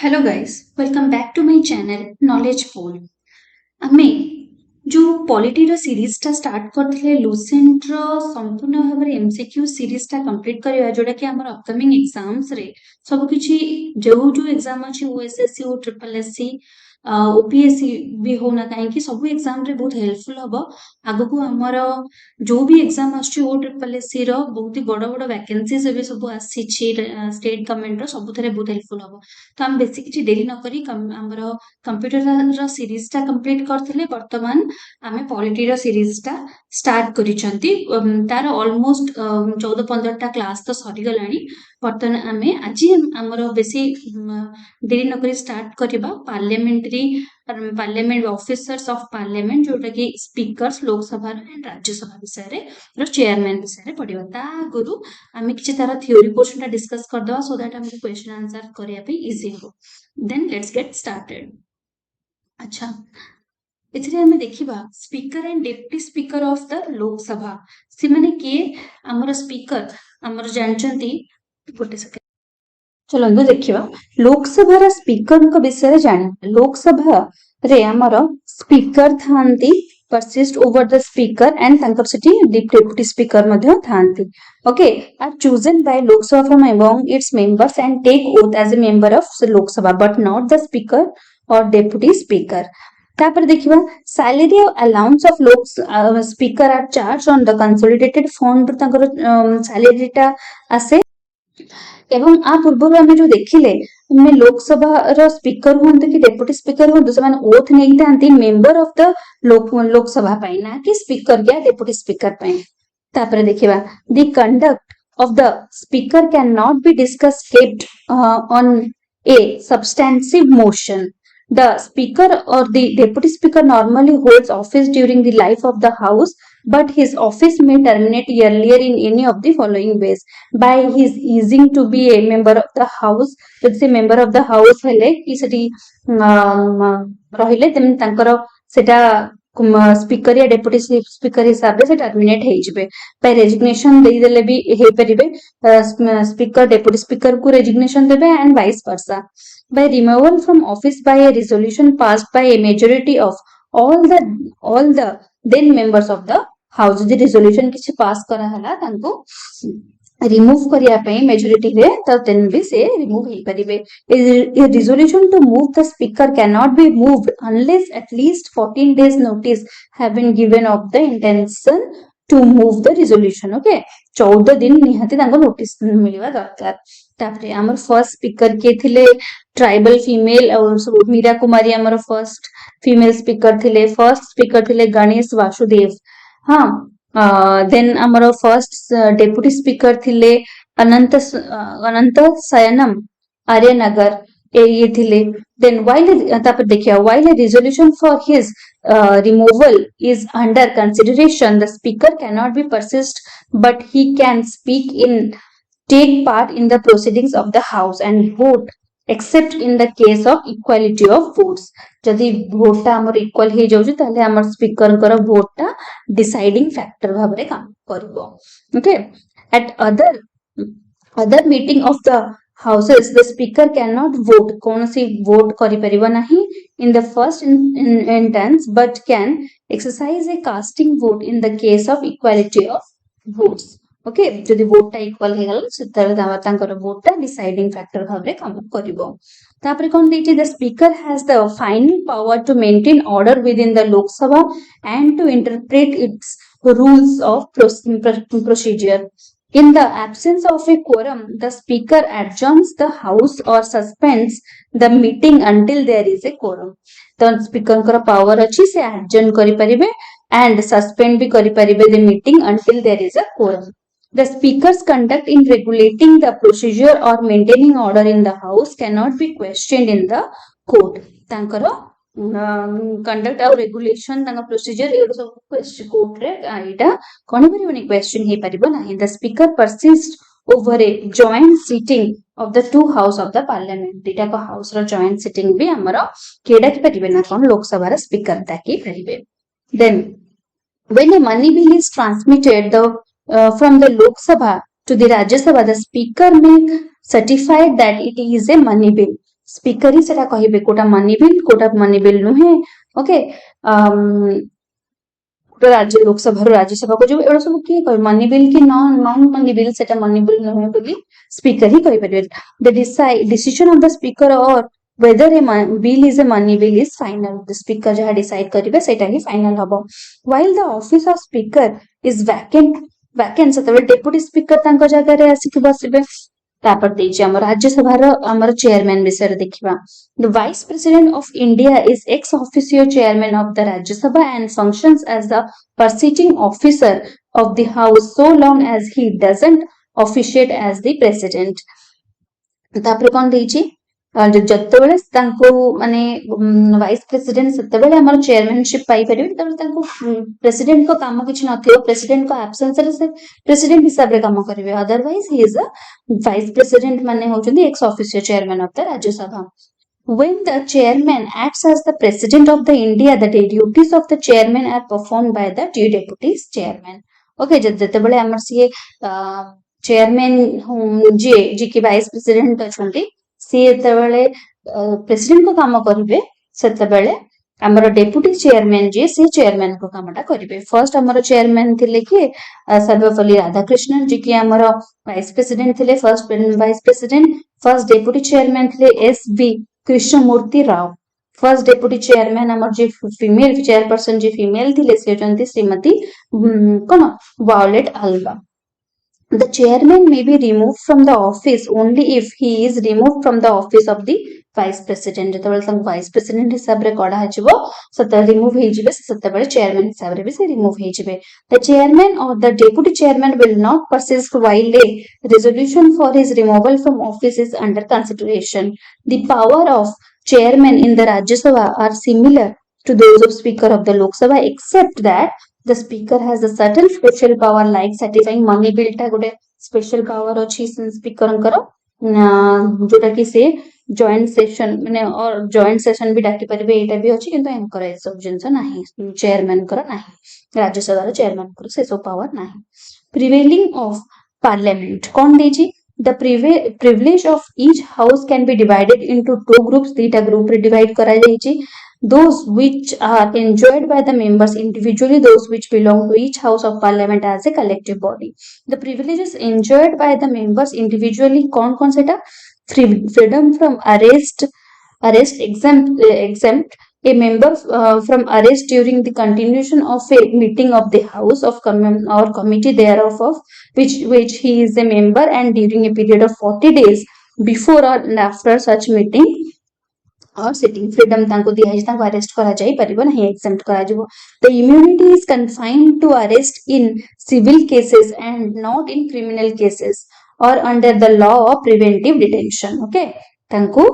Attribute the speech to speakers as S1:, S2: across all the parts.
S1: Hello guys, welcome back to my channel knowledge pole. आमे जो polity series टा start करथिले लुसेंट रो संपूर्ण भाव एमसीक्यू सीरीज टा कंप्लीट करिया जोटा कि हमर अपकमिंग एग्जाम्स रे सब किछि जो एग्जाम अछि ओएसएससी ओ ट्रिपल एससी ओपीएससी भी होना कहीं सब एग्जाम रे बहुत हेल्पफुल हबो। आगो को हमर जो भी एग्जाम आछि ओ ट्रिपल एससी रो बहुत ही बड़ बड़ वैकेंसीज एबे सब आछि स्टेट गवर्नमेंट रो सब थरे बहुत हेल्पफुल हबो। तो हम बेसी किछि देरी न करी हमर कंप्यूटर रो सीरीज टा कंप्लीट करथिले वर्तमान आमे पॉलिटी रो सीरीज टा स्टार्ट करिसंती। तार ऑलमोस्ट 14-15 टा क्लास तो सरी गलानी। वर्तमान आमे आज हमर बेसी देरी न करी स्टार्ट करिबा पार्लियामेंट ऑफिसर्स ऑफ पार्लियामेंट जोटा कि स्पीकर्स लोकसभा एंड राज्यसभा विषय रे चेयरमैन विषय रे पडिबा। ता गुरु आमे किछि तार थ्योरी पोर्शन टा डिस्कस करदवा सो दैट हमके क्वेश्चन आंसर करिया पे इजी हो। Then let's get started. अच्छा, एथिरे हमें देखिबा speaker and deputy speaker of the Lok Sabha से माने के हमर स्पीकर हमर जानचंती गोटे सेकेंड चलନ୍ତୁ देखिबा लोकसभा स्पीकर विषय जानिबा। लोकसभा रे हमर speaker थांती persist over the speaker and tankar city deputy speaker madhya thanti. Okay, are chosen by Lok Sabha from among its members and take oath as a member of Lok Sabha but not the speaker or deputy speaker. तापर देखिबा salary allowance of लोक speaker are charged on the consolidated fund तांकर salary टा आसे एवं आ पूर्व आम जो देखिले लोकसभा स्पीकर हूँ कि डेप्यूटी स्पीकर हूँ से ओथ नहीं था मेंबर ऑफ द लोकसभा ना कि स्पीकर या डेप्यूटी स्पीकर तापर देखिबा the conduct of the speaker can not be discuss kept on A substantive motion. The speaker or the deputy speaker normally holds office during the life of the house, but his office may terminate earlier in any of the following ways. By his easing to be a member of the house, let's say member of the house हेले कि सेठी रहिले तेम तांकर सेटा speaker या deputy speaker हिसाब से terminate हो जिवे बाय रेजिग्नेशन दे देले भी हे परिबे स्पीकर डेप्यूटी स्पीकर को रेजिग्नेशन देबे and vice versa by removal from office by a resolution passed by a majority of all the then members of the house. the resolution किछि पास करा हला तांको रिमूव करिया पे मेजॉरिटी रे त देन भी से रिमूव हे परिबे. a resolution to move the speaker cannot be moved unless at least 14 days notice have been given of the intention to move the resolution. okay, 14 दिन निहाती तांको नोटिस मिलवा दरकार. तापरे हमर फर्स्ट स्पीकर के थिले ट्राइबल फीमेल और मीरा कुमारी हमर फर्स्ट फीमेल स्पीकर थिले. फर्स्ट स्पीकर थिले गणेश वासुदेव. हाँ, देन हमर फर्स्ट डेप्यूटी स्पीकर थिले अनंत सयनम आर्यनगर ये थिले. देन तापर देखिया while a resolution for his removal is under consideration, the speaker cannot be persist but he can speak in take part in the proceedings of the house and vote except in the case of equality of votes. जदि vote टा हमर equal हे जाउछि ताले हमर speaker कर vote टा deciding factor भाबरे काम करबो. okay, at other meeting of the houses the speaker cannot vote कोनोसी vote करि परिबो नाही in the first instance but can exercise a casting vote in the case of equality of votes. Okay, जदि vote टा equal हे गल सेतर तांकर vote टा deciding factor भाबरे काम करिवो. तापरे कोन देछि the speaker has the final power to maintain order within the Lok Sabha and to interpret its rules of procedure. In the absence of a quorum, the speaker adjourns the house or suspends the meeting until there is a quorum. तो speaker कर power अछि से adjourn करि परिबे and suspend भी करि परिबे the meeting until there is a quorum. The speaker's conduct in regulating the procedure or maintaining order in the house cannot be questioned in the court. तांकर conduct और regulation तांका procedure एडो सब question court रे एटा कोन परिबनी question हे परिबो नाही. The speaker persist over a joint sitting of the two house of the parliament. दिटा को हाउस रो जॉइंट सीटिंग भी हमरो केडा के परिबे ना कोन लोकसभा रा स्पीकर ताकी परिबे. Then when a money bill is transmitted from the Lok Sabha to the Rajya Sabha, the speaker may certify that it is a money bill. Speaker ही सेटा कहिबे कोटा मनी बिल नुहे ओके राज्य लोकसभा राज्यसभा को जो एड़ा सब किए कह मनी बिल कि नॉन मनी बिल सेटा मनी बिल नुहे बोली स्पीकर ही कहि परिबे the decision of the speaker और whether a bill is a money bill is final the speaker jaha decide karibe seta hi final habo while the office of speaker is vacant seteବେଳେ deputy speaker ତାଙ୍କ ଜାଗାରେ ଆସିକି ବସିବେ ତାପରେ ଦେଇଛି ଆମ ରାଜ୍ୟସଭାର ଆମର ଚେୟାରମ୍ୟାନ ବିଷୟରେ ଦେଖିବା the vice president of India is ex officio chairman of the Rajya Sabha and functions as the pursuing officer of the house so long as he doesn't officiate as the president ତାପରେ କଣ ଦେଇଛି ଯେତେବେଳେ ତାଙ୍କୁ ମାନେ vice president ସେତେବେଳେ ଆମର ଚେୟାରମ୍ୟାନସିପ ପାଇପାରିବେ ଯେତେବେଳେ ତାଙ୍କୁ ପ୍ରେସିଡେଣ୍ଟଙ୍କ କାମ କିଛି ନଥିବ ପ୍ରେସିଡେଣ୍ଟଙ୍କ ଆବସେନ୍ସରେ ସେ ପ୍ରେସିଡେଣ୍ଟ ହିସାବରେ କାମ କରିବେ ଅଦରୱାଇଜ ହି ଇଜ ଅ ଭାଇସ୍ ପ୍ରେସିଡେଣ୍ଟ ମାନେ ହଉଛନ୍ତି X officio chairman of the Rajya Sabha When the chairman acts as the president of the India, the duties of the chairman are performed by the deputy chairman. Okay, ଯେତେବେଳେ ଆମର ସିଏ chairman ଯିଏ କି vice president ଅଛନ୍ତି ସିଏ ଯେତେବେଳେ ପ୍ରେସିଡେଣ୍ଟଙ୍କ କାମ କରିବେ ସେତେବେଳେ ଆମର ଡେପୁଟି ଚେୟାରମ୍ୟାନ ଯିଏ ସେ ଚେୟାରମ୍ୟାନଙ୍କ କାମଟା କରିବେ ଫର୍ଷ୍ଟ ଆମର ଚେୟାରମ୍ୟାନ ଥିଲେ କିଏ ସର୍ବପଲ୍ଲୀ ରାଧାକୃଷ୍ଣନ ଯିଏକି ଆମର ଭାଇସ୍ ପ୍ରେସିଡେଣ୍ଟ ଥିଲେ first vice president first deputy chairman ଥିଲେ S.V. Krishnamurthy Rao first deputy chairman आमर जे फीमेल चेयरपर्सन जे फीमेल थिले से होचंती श्रीमती कोन Violet Alva The chairman may be removed from the office only if he is removed from the office of the vice president. ଯେତେବେଳେ ତାଙ୍କୁ vice president ହିସାବରେ କଢା ହେଇଯିବ ସେତେବେଳେ remove ହେଇଯିବେ ସେତେବେଳେ chairman ହିସାବରେ ବି ସେ remove ହେଇଯିବେ. The chairman or the deputy chairman will not persist while a resolution for his removal from office is under consideration. The power of chairman in the Rajya Sabha are similar to those of speaker of the Lok Sabha except that the speaker has a certain special power like certifying money bill टा गोटे special power अच्छी speaker अंकर जोटा कि से joint session माने और joint session भी डाकी परिबे एटा भी अछि किंतु एंकर ए सब जिंस नाही chairman कर नाही राज्यसभा रो chairman कर से सब power नाही prevailing of parliament कोन देछि the privilege of each house can be divided into two groups dita group रे divide करा जायछि those which are enjoyed by the members individually those which belong to each house of parliament as a collective body the privileges enjoyed by the members individually kon seta freedom from arrest exempt a member from arrest during the continuation of a meeting of the house of or committee thereof of which he is a member and during a period of 40 days before or after such meeting or sitting freedom तांको दिया है तांको arrest करा जाई परिबो नहीं exempt करा जिवो the immunity is confined to arrest in civil cases and not in criminal cases or under the law of preventive detention okay तांको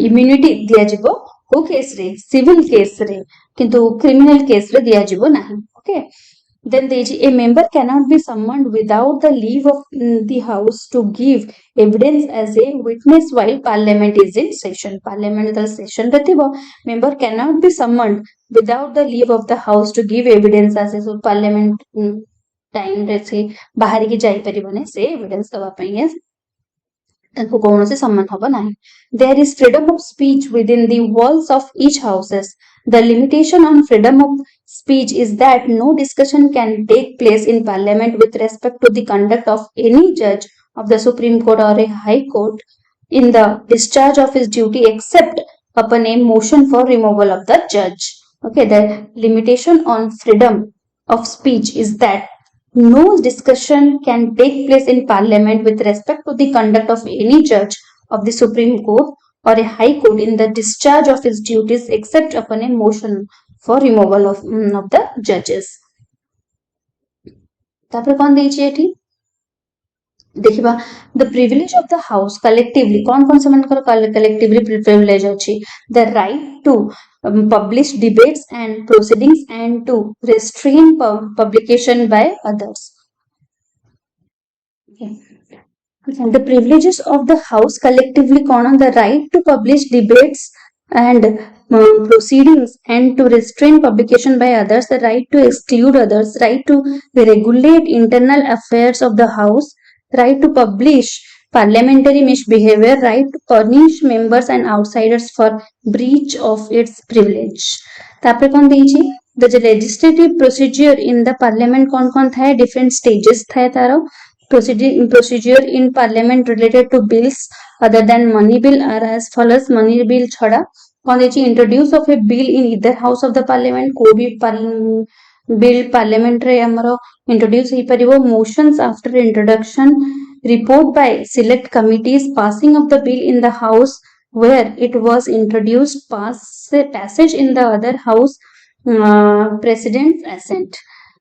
S1: immunity दिया जिवो को केस रे civil case रे किंतु criminal case रे दिया जिवो नहीं okay then a member cannot be summoned without the leave of the house to give evidence as a witness while parliament is in session parliament session retibo member cannot be summoned without the leave of the house to give evidence as a parliament time रे से बाहर की जाई परिबने से evidence दवा पई तांको कौनसी सम्मान हबो नाही there is freedom of speech within the walls of each houses the limitation on freedom of speech is that no discussion can take place in parliament with respect to the conduct of any judge of the supreme court or a high court in the discharge of his duty except upon a motion for removal of the judge okay the limitation on freedom of speech is that no discussion can take place in parliament with respect to the conduct of any judge of the supreme court or a high court in the discharge of his duties except upon a motion for removal of the judges तापर कौन देछि एठी देखिबा the privilege of the house collectively कौन से मनकर collectively privilege अछि the right to publish debates and proceedings and to restrain publication by others okay. The privileges of the house collectively on the right to publish debates and proceedings and to restrain publication by others the right to exclude others right to regulate internal affairs of the house right to publish parliamentary misbehavior, right to punish members and outsiders for breach of its privilege. तापर कौन देइछि the legislative procedure in the parliament कौन थाए different stages थाए तारो procedure in parliament related to bills other than money bill are as follows. money bill छड़ा कौन देइछि introduce of a bill in either house of the parliament को भी bill parliament रे हमरो introduce he परिवो motions after introduction report by select committees passing of the bill in the house where it was introduced passage in the other house president's assent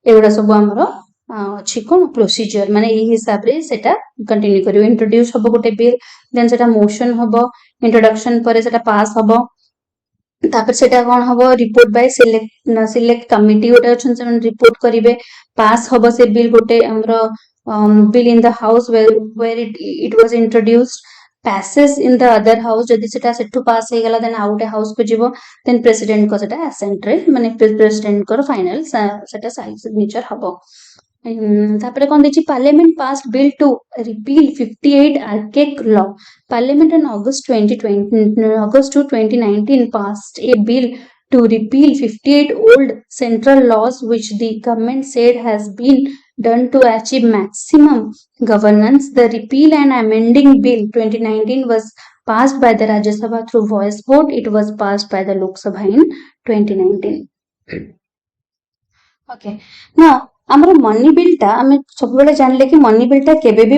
S1: एगुड़ा सब हमरो अछि कोन procedure माने ई हिसाब रे सेटा कंटिन्यू करियो इंट्रोड्यूस हबो गोटे बिल देन सेटा मोशन हबो इंट्रोडक्शन परे सेटा पास हबो तापर सेटा कोन हबो रिपोर्ट बाय सिलेक्ट कमिटी गोटे अछन से रिपोर्ट करिवे पास हबो से बिल गोटे हमरो bill in the house where it was introduced passes in the other house जदि सेटा सेटू पास हे गला देन आउट हाउस को जीवो देन प्रेसिडेंट को सेटा असेंट रे माने प्रेसिडेंट को फाइनल सेटा सिग्नेचर हबो तापर कोन देछि parliament passed bill to repeal 58 archaic law parliament in August 2019 passed a bill to repeal 58 old central laws which the government said has been done to achieve maximum governance. The repeal and amending bill 2019 was passed by the Rajya Sabha through voice vote. It was passed by the Lok Sabha in 2019. Okay. Now हमर money bill टा हम सब बेले जानले कि money bill टा केबे भी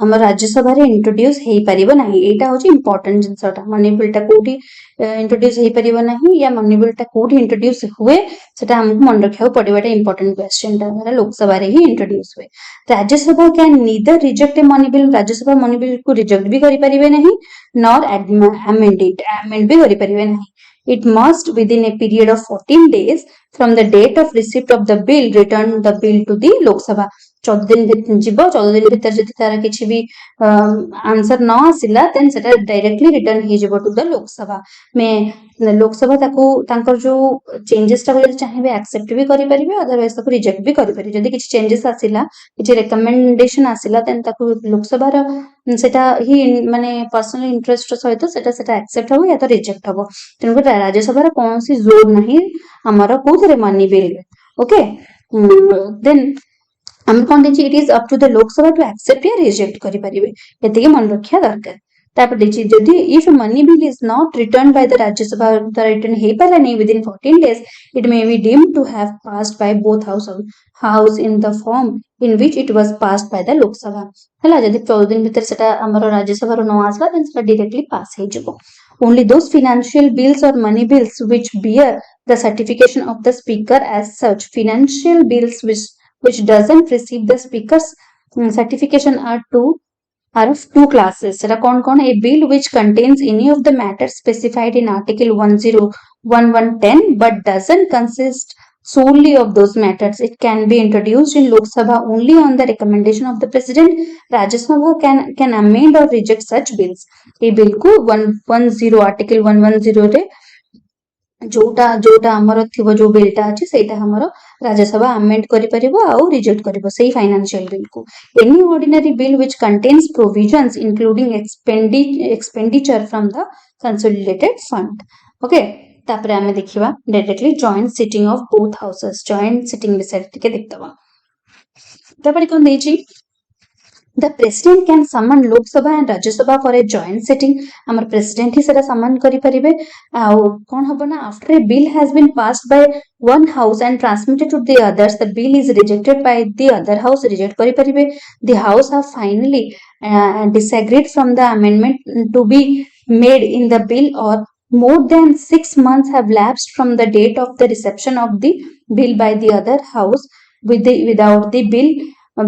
S1: हमर राज्यसभा रे इंट्रोड्यूस हेई परिबो नाही एटा होची इंपोर्टेंट जिंसटा मनी बिल टा कोठी इंट्रोड्यूस हेई परिबो नाही या मनी बिल टा कोठी इंट्रोड्यूस हुए सेटा हमको मन रखियो पड़िबाटा इंपोर्टेंट क्वेश्चन टा लोकसभा रे ही इंट्रोड्यूस हुए Rajya Sabha can neither reject a money bill Rajya Sabha money bill को रिजेक्ट भी करि परिबे नाही नॉर अमेंड भी करि परिबे नाही it must within a period of 14 days from the date of receipt of the bill return the bill to the Lok Sabha 14 दिन जीवो 14 दिन भीतर जति तारा किछि भी आंसर न आसिला देन सेटा डायरेक्टली रिटर्न हे जेबो टू द लोकसभा में लोकसभा ताको तांकर जो चेंजेस ता जदि चाहेबे एक्सेप्ट भी करि परिबे अदरवाइज ताको रिजेक्ट भी करि परिबे जदि किछि चेंजेस आसिला किछि रिकमेंडेशन आसिला देन ताको लोकसभा र सेटा ही माने पर्सनल इंटरेस्ट सहित सेटा एक्सेप्ट हबो या तो रिजेक्ट हबो तेनु राज्यसभा र कोनसी जोर नाही हमर कोथरे मनी बिल ओके देन हम कोन देछि it is up to the Lok Sabha to accept या रिजेक्ट करि परिबे एते के मन रखिया दरकार तापर देछि जदि if money bill is not return by the राज्य सभा द रिटर्न हे पाला नै within 14 days it may be deemed to have passed by both house in the form in which it was passed by the lok sabha हला जदि 14 दिन भीतर सेटा हमर राज्य सभा रो न आसला देन सेटा डायरेक्टली पास हे जबो only those financial bills or money bills which bear the certification of the speaker as such financial bills which doesn't receive the speaker's certification are of two classes sera kon a bill which contains any of the matters specified in article 101110 but doesn't consist solely of those matters it can be introduced in lok sabha only on the recommendation of the president rajya sabha can amend or reject such bills a bill को 110 article 110 रे जोटा हमर थिबो जो बिलटा अछि सेटा हमर Rajya Sabha amend करि परिबो आ रिजेक्ट करिवो सेही फाइनेंशियल बिल को any ordinary bill which contains provisions including expenditure from the consolidated fund okay तापर हमें देखिबा directly joint sitting of both houses joint sitting विषय के देखतबा तापर कोन देछि The president can summon Lok Sabha and Rajya Sabha for a joint sitting. Amar president ही सेटा summon करि परिबे कोन हबो ना after a bill has been passed by one house and transmitted to the others the bill is rejected by the other house reject करि परिबे the house have finally disagreed from the amendment to be made in the bill or more than 6 months have lapsed from the date of the reception of the bill by the other house without the bill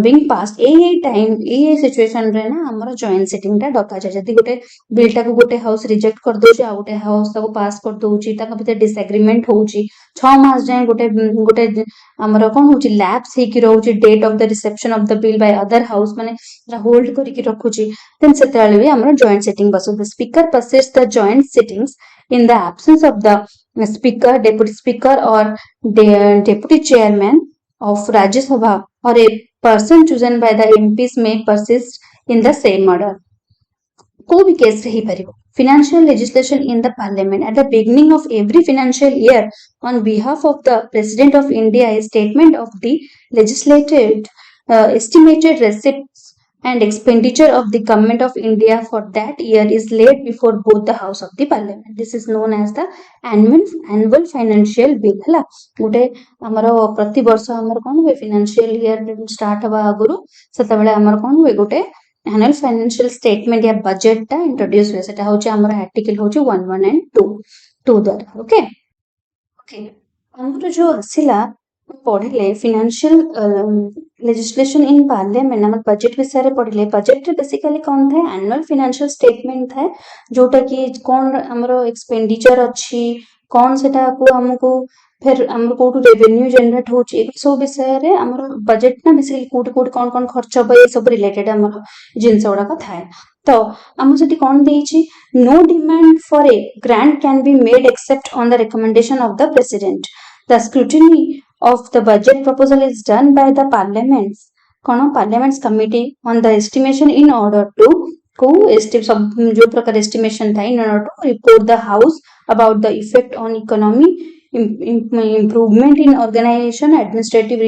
S1: being passed time situation रे ना हमर joint sitting टा डका जाय जदी गोटे bill टा को गोटे हाउस रिजेक्ट कर दोची आ गोटे हाउस ताको पास कर दोची ताका भीतर डिसएग्रीमेंट होउची 6 मास जाय गोटे हमर कोन होउची लैप्स हे कि रहउची date of the reception of the bill by other house माने होल्ड करि कि रखुची देन सेताले भी हमर जॉइंट सिटिंग बसो the speaker persist the joint sittings in the absence of the speaker deputy speaker or deputy chairman of Rajya Sabha or a person chosen by the MPs may persist in the same order. को भी case रे ही परिबो financial legislation in the parliament at the beginning of every financial year on behalf of the president of India. A statement of the legislated estimated receipts and expenditure of the government of India for that year is laid before both the house of the parliament. This is known as the annual financial bill. हला गोटे हमर प्रति वर्ष हमर कोन हुए financial year start हवा आगुरु सेतबेले हमर कोन हुए गोटे annual financial statement या budget टा introduce हुए सेटा होचे हमर article होचे 1 and 2 द्वारा ओके ओके हमर जो आसिला पढ़िले financial legislation in parliament हमर budget विषय रे पढ़िले budget रे basically कोन थाए annual financial statement थाए जोटा कि कोन हमर expenditure अछि कोन सेटा को हमको फिर हमर कोटू रेवेन्यू जनरेट होची ए सब विषय रे हमर बजट ना बेसिकली कोट कोट कोन कोन खर्च होबे ए सब रिलेटेड हमर जिंस गुडा का थाए तो हम सेठी कोन देइची no demand for a grant can be made except on the recommendation of the president the scrutiny of the budget proposal is done by the parliament's committee on the estimation in order to सब जो प्रकार estimation था in order to report the house about the effect on economy improvement in organization administrative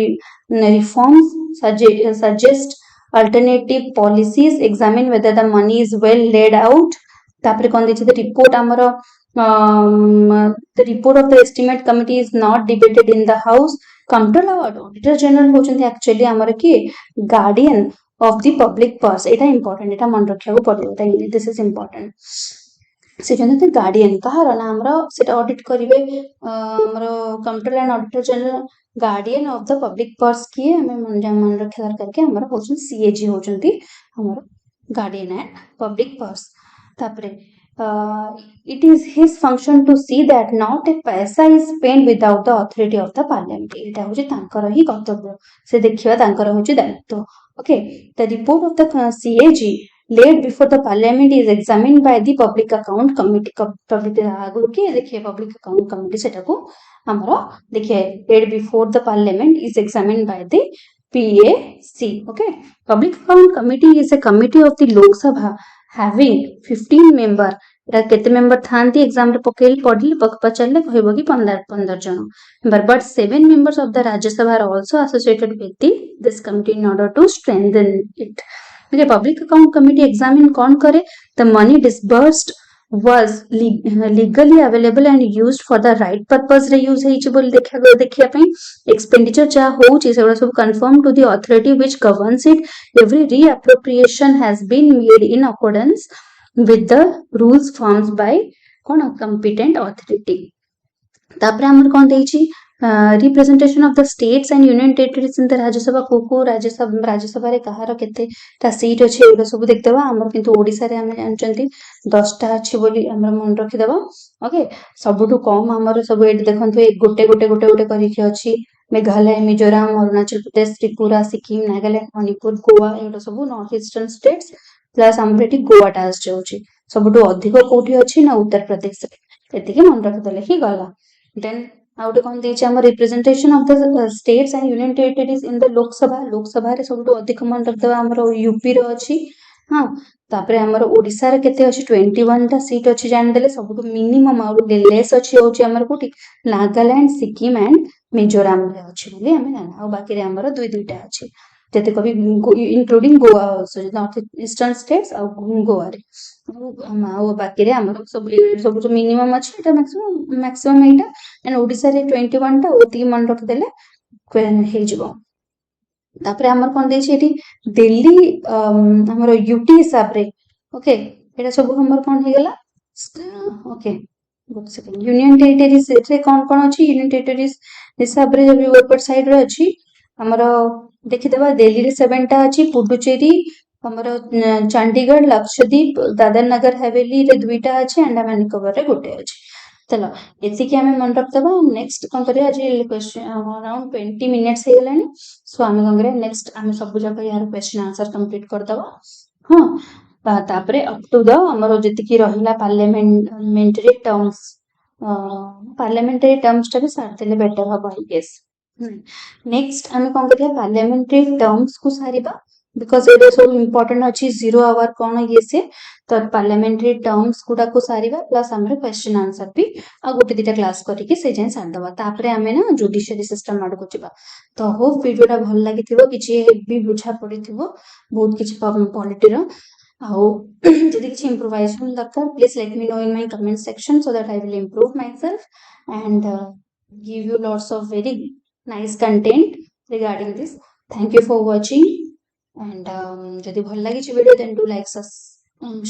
S1: reforms suggest alternative policies examine whether the money is well laid out तापरे कोन देछि the report हमरो the report of the estimate committee is not debated in the house comptroller or auditor general होचंती actually हमर की guardian of the public purse Etah important एटा मन रखिया को पड़ो this is important से जने गार्डियन कहार ना हमरो सेटा ऑडिट करिवे हमरो controller and auditor general guardian of the public purse किए हमें मन रखिया करके हमरो होचन सीएजी होचंती हमरो गार्डियन एंड पब्लिक पर्स तापरे it is his function to see that not a paisa is spent without the authority of the parliament एटा होची तांकर ही कर्तव्य से देखिवा तांकर होची दायित्व okay the report of the CAG laid before the parliament is examined by the public account committee public आगु के देखिए public account committee सेटा को हमरो देखिए laid before the parliament is examined by the PAC okay public account committee is a committee of the Lok Sabha having 15 member एटा केते member थांती exam रे पकेल पढली पचारले कहबो कि 15 जन member but 7 members of the Rajya Sabha are also associated with this committee in order to strengthen it okay public account committee examine kon करे the money disbursed was legally available and used for the right purpose रे use हेछि बोल देखिया पई expenditure जा होछि सेबा सब confirm to the authority which governs it every reappropriation has been made in accordance with the rules formed by cone competent authority तापरे हमर कोन देछि representation of the states and union territories in the Rajya Sabha को राज्य सभा रे कहार केते ता seat अछि एगो सब देख देबा हमर किंतु ओडिसा रे हम जानचंती 10 टा अछि बोली हमर मन रखि देबा ओके सबटु कम हमर सब एट देखंतु एक गोटे करि के अछि मेघालय मिजोरम अरुणाचल प्रदेश त्रिपुरा सिक्किम नागालैंड मणिपुर गोवा एगो सब नॉर्थ ईस्टर्न स्टेट्स प्लस हमर एटी गोवा टास जाउची सबटु अधिक कोठी अछि ना उत्तर प्रदेश एतिके मन रखि देले ही गला देन आउट कोन देछि हमर representation of the states and union territories in the Lok Sabha रे सबटु अधिक मन रखि देबा हमर यूपी रो अछि हां तापरे हमर ओडिसा रे केते अछि 21 टा सीट अछि जान देले सबटु मिनिमम आउट लेस अछि होछि हमर कोठी नागालैंड सिक्किम एंड मिजोरम रे अछि बोली हमें जाना आ बाकी रे हमर दुई दुईटा अछि जते कभी including Goa also north eastern states आ गोवा रे आ बाकी रे हमर सब जो मिनिमम अछि एटा मैक्सिमम एटा एंड ओडिसा रे 21 टा ओती मन रख देले हे जबो तापरे हमर कोन देछि एठी दिल्ली हमर यूटी हिसाब रे ओके एटा सब हमर कोन हे गेला okay good second union territories रे कोन अछि यूनियन टेरिटरीज हिसाब रे जब ऊपर साइड रे अछि हमर देखि देबा दिल्ली रे 7 टा अछि पुडुचेरी हमर चंडीगढ़ लक्षद्वीप दादर नगर हवेली रे 2 टा अछि अंडमान निकोबार रे गोटे अछि चलो एति के हमें मन रख देबा नेक्स्ट कोन करिया जे क्वेश्चन अराउंड 20 मिनिट्स हे गेलानी सो हमें कोन करिया नेक्स्ट हमें सब जगह यार क्वेश्चन आंसर कंप्लीट कर दबा हां तापरे अप टू द हमर जति की रहिला पार्लियामेंटरी टर्म्स टा भी साथ देले बेटर हबो आई गेस नेक्स्ट हमें कोन करिया पार्लियामेंटरी टर्म्स को सारिबा बिकज ये सब इम्पोर्टेंट अच्छी 0 आवर कौन ये से तो पार्लियामेंट्री टर्म्स गुडा को सारिबा प्लस हमरे क्वेश्चन आंसर भी आ गोटे दिटा क्लास करके से जाय सारदबा तापरे हमें ना जुडिशियरी सिस्टम आड़ को जिबा तो होप वीडियोटा भल लागिथिबो किछि भी बुझा पड़िथिबो बहुत किछि पॉलिटी रो आउ जदि किछि इम्प्रोवाइजेशन दरकार please let me know in my comment section so that I will improve myself and give you lots of very nice content regarding this. Thank you for watching and যদি ভাল লাগিছে video then do like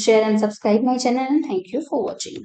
S1: share and subscribe my channel and thank you for watching.